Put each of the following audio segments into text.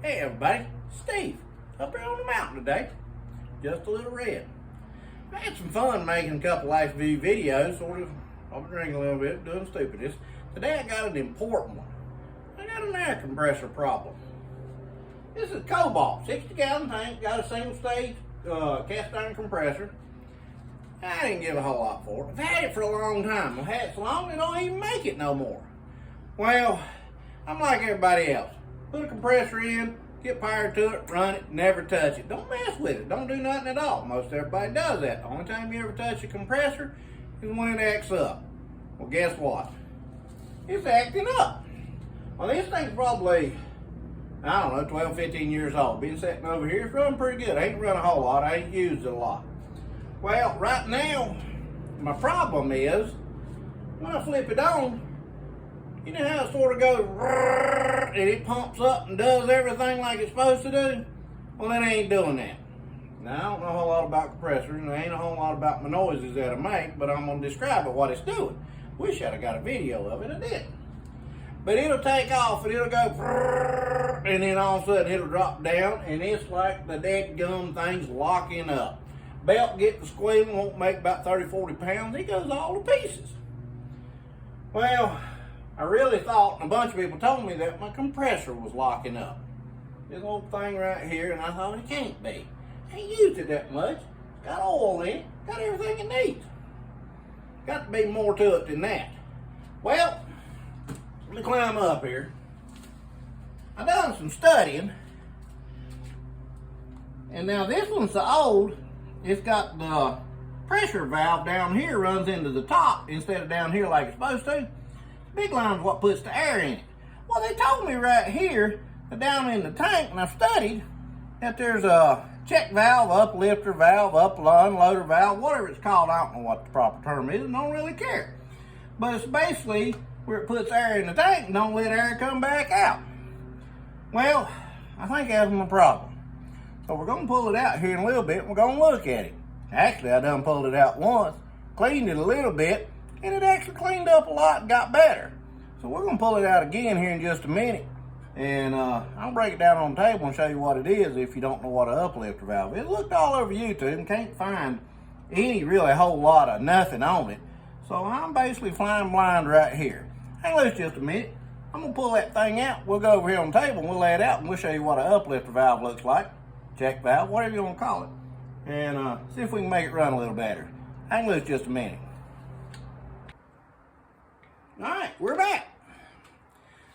Hey everybody, Steve, up here on the mountain today, just a little red. I had some fun making a couple life view videos, sort of, I'll be drinking a little bit, doing stupidness. Today I got an important one. I got an air compressor problem. This is Kobalt, 60-gallon tank, got a single stage cast iron compressor. I didn't give a whole lot for it. I've had it for a long time. I've had it so long they don't even make it no more. Well, I'm like everybody else. Put a compressor in, get power to it, run it, never touch it. Don't mess with it. Don't do nothing at all. Most everybody does that. The only time you ever touch a compressor is when it acts up. Well, guess what? It's acting up. Well, this thing's probably, I don't know, 12, 15 years old. Been sitting over here. It's running pretty good. I ain't run a whole lot. I ain't used it a lot. Well, right now, my problem is, when I flip it on, you know how it sort of goes, and it pumps up and does everything like it's supposed to do? Well, it ain't doing that. Now, I don't know a whole lot about compressors, and there ain't a whole lot about my noises that I make, but I'm going to describe it, what it's doing. Wish I'd have got a video of it, I didn't. But it'll take off, and it'll go, and then all of a sudden it'll drop down, and it's like the dead gum thing's locking up. Belt get to squealing, won't make about 30, 40 pounds. It goes all to pieces. Well, I really thought, and a bunch of people told me that my compressor was locking up. This little thing right here, and I thought it can't be. I ain't used it that much. It's got oil in it, got everything it needs. Got to be more to it than that. Well, let me climb up here. I done some studying, and now this one's so old, it's got the pressure valve down here runs into the top instead of down here like it's supposed to. Big line's what puts the air in it. Well, they told me right here that down in the tank, and I've studied, that there's a check valve, uplifter valve, unloader valve, whatever it's called. I don't know what the proper term is, and don't really care. But it's basically where it puts air in the tank and don't let air come back out. Well, I think that's my problem. So we're going to pull it out here in a little bit, and we're going to look at it. Actually, I done pulled it out once, cleaned it a little bit, and it actually cleaned up a lot and got better. So we're going to pull it out again here in just a minute. And I'll break it down on the table and show you what it is if you don't know what an uplifter valve is. It looked all over YouTube and can't find any really whole lot of nothing on it. So I'm basically flying blind right here. Hang loose just a minute. I'm going to pull that thing out. We'll go over here on the table and we'll lay it out and we'll show you what an uplifter valve looks like. Check valve, whatever you want to call it. And see if we can make it run a little better. Hang loose just a minute. All right, we're back.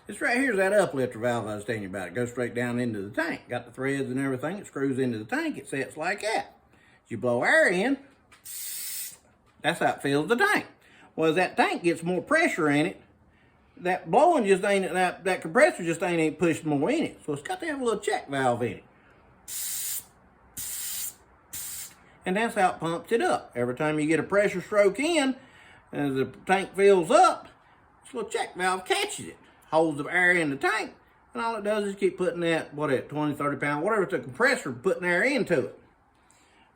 This right here is that uplifter valve I was telling you about. It goes straight down into the tank. Got the threads and everything. It screws into the tank. It sets like that. As you blow air in, that's how it fills the tank. Well, as that tank gets more pressure in it, that blowing just ain't, that compressor just ain't pushed more in it. So it's got to have a little check valve in it. And that's how it pumps it up. Every time you get a pressure stroke in, as the tank fills up, this little check valve catches it, holds the air in the tank, and all it does is keep putting that, 20, 30 pounds, whatever it's a compressor, putting air into it.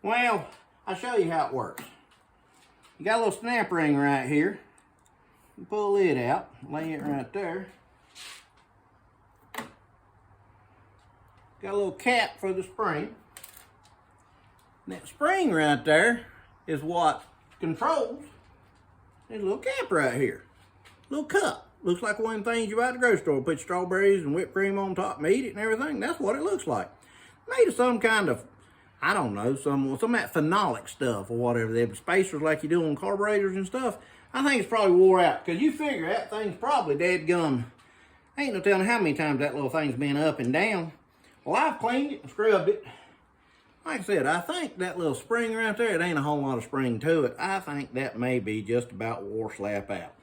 Well, I'll show you how it works. You got a little snap ring right here. You pull it out, lay it right there. Got a little cap for the spring. And that spring right there is what controls. There's a little cap right here. Little cup. Looks like one of them things you buy at the grocery store. Put strawberries and whipped cream on top and eat it and everything. That's what it looks like. Made of some kind of, I don't know, some of that phenolic stuff or whatever. They have spacers like you do on carburetors and stuff. I think it's probably wore out. Because you figure that thing's probably dead gum. Ain't no telling how many times that little thing's been up and down. Well, I've cleaned it and scrubbed it. Like I said, I think that little spring right there, it ain't a whole lot of spring to it. I think that may be just about wore slap out.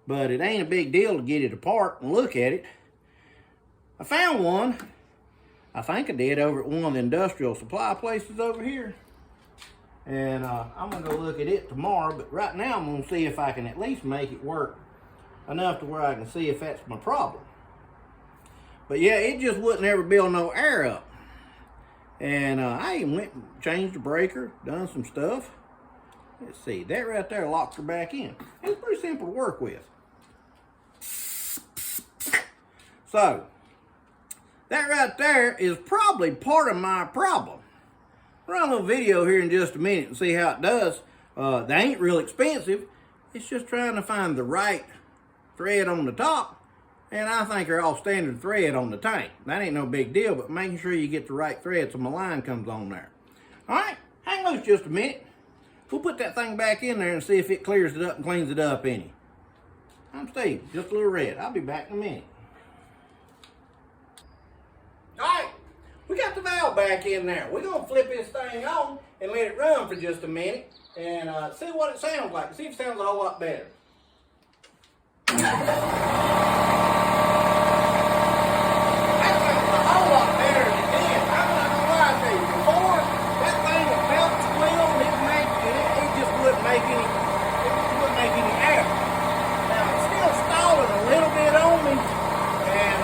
But it ain't a big deal to get it apart and look at it. I found one, I think I did, over at one of the industrial supply places over here. And I'm going to go look at it tomorrow. But right now I'm going to see if I can at least make it work enough to where I can see if that's my problem. But yeah, it just wouldn't ever build no air up. And I even went and changed the breaker, done some stuff. Let's see, that right there locks her back in. It's pretty simple to work with. So, That right there is probably part of my problem. I'll run a little video here in just a minute and see how it does. They ain't real expensive. It's just trying to find the right thread on the top, and I think they're all standard thread on the tank. That ain't no big deal, but making sure you get the right thread so my line comes on there. All right, hang loose just a minute. We'll put that thing back in there and see if it clears it up and cleans it up any. I'm Steve, just a little red. I'll be back in a minute. All right, we got the valve back in there. We're gonna flip this thing on and let it run for just a minute and see what it sounds like. See if it sounds a whole lot better. That sounds a whole lot better than it did. I'm not gonna lie to you. Before, that thing would belt squeal and it just wouldn't make any air. Now it's still stalling a little bit on me, and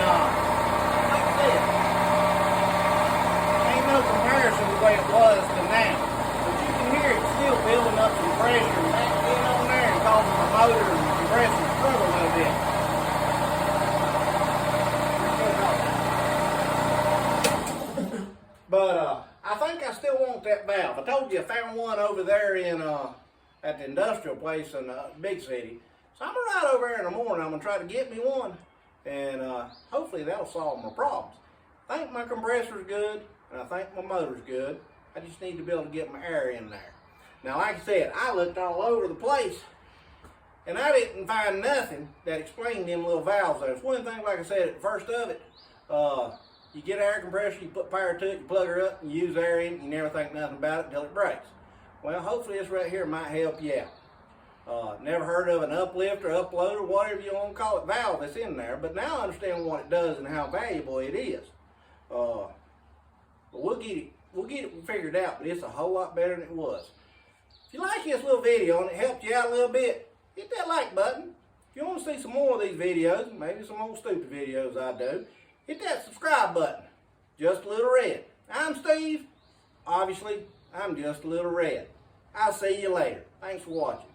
like I said, ain't no comparison the way it was to now. But you can hear it still building up some pressure and that getting on there and causing the motor and the compressor to struggle a little bit. But I think I still want that valve. I told you I found one over there in at the industrial place in the big city. So I'm gonna ride over there in the morning. I'm gonna try to get me one, and hopefully that'll solve my problems. I think my compressor's good, and I think my motor's good. I just need to be able to get my air in there. Now, like I said, I looked all over the place, and I didn't find nothing that explained them little valves there. It's one thing, like I said, at the first of it, you get an air compressor, you put power to it, you plug her up, and you use air in it, you never think nothing about it until it breaks. Well, hopefully this right here might help you out. Never heard of an uplifter, uploader, whatever you want to call it, valve that's in there, but now I understand what it does and how valuable it is. But we'll get it figured out, but it's a whole lot better than it was. If you like this little video and it helped you out a little bit, hit that like button. If you want to see some more of these videos, maybe some old stupid videos I do, hit that subscribe button. Just a little red. I'm Steve. Obviously, I'm just a little red. I'll see you later. Thanks for watching.